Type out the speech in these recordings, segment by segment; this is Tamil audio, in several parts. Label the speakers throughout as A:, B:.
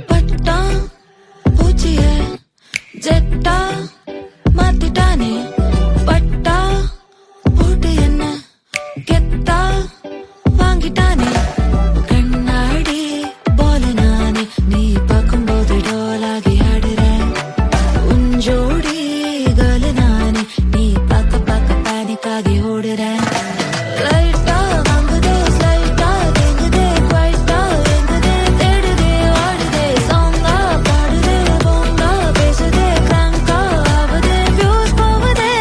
A: பட்டா பூச்சிய ஜெட்டா மாத்திட்டானே பட்டா போட்டு என்ன கெத்தா வாங்கிட்டானே கண்ணாடி போல நானே நீ பார்க்கும்போது டோலாகி ஆடுறேன் உன் ஜோடி கல நானே நீ பார்க்க பார்க்க பேனிக்காகி ஓடுறேன் லைட்டா வாங்குதே ஸ்லைட்டா தேங்குதே குவைட்டா எங்குதே தேடுதே ஆடுதே சாங்கா பாடுதே போங்கா பேசுதே கிராங்கா ஆகுதே வியூஸ் போகுதே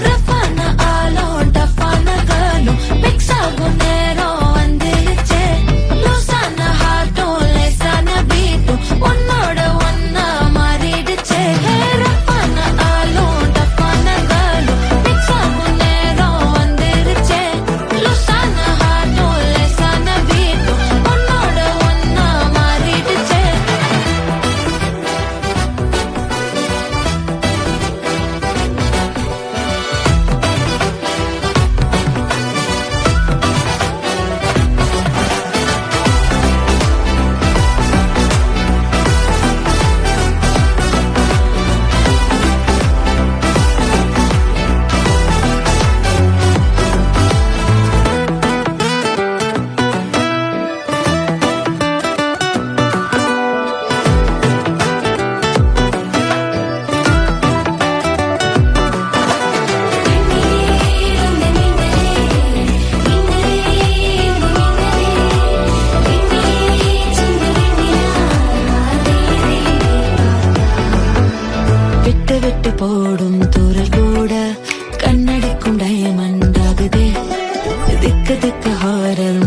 A: ரஃப்பான ஆளும் டஃப்பான கேர்ளும் மிக்ஸ் ஆகும் நேரம் வந்துருச்சே லூசான ஹார்ட்டும் லேசான பீட்டும் உன்னோட ஒன்னா மாறிடுச்சே ரஃப்பான ஆளும் டஃப்பான கேர்ளும் மிக்ஸ் ஆகும் நேரம் வந்துருச்சே லூசான ஹார்ட்டும் லேசான பீட்டும் உன்னோட ஒன்னா மாறிடுச்சே விட்டு விட்டு போடும் தூரல் கூட கண்ணடிக்கும் டயமண்ட் ஆகுதே திக்கு திக்கு ஹாரர்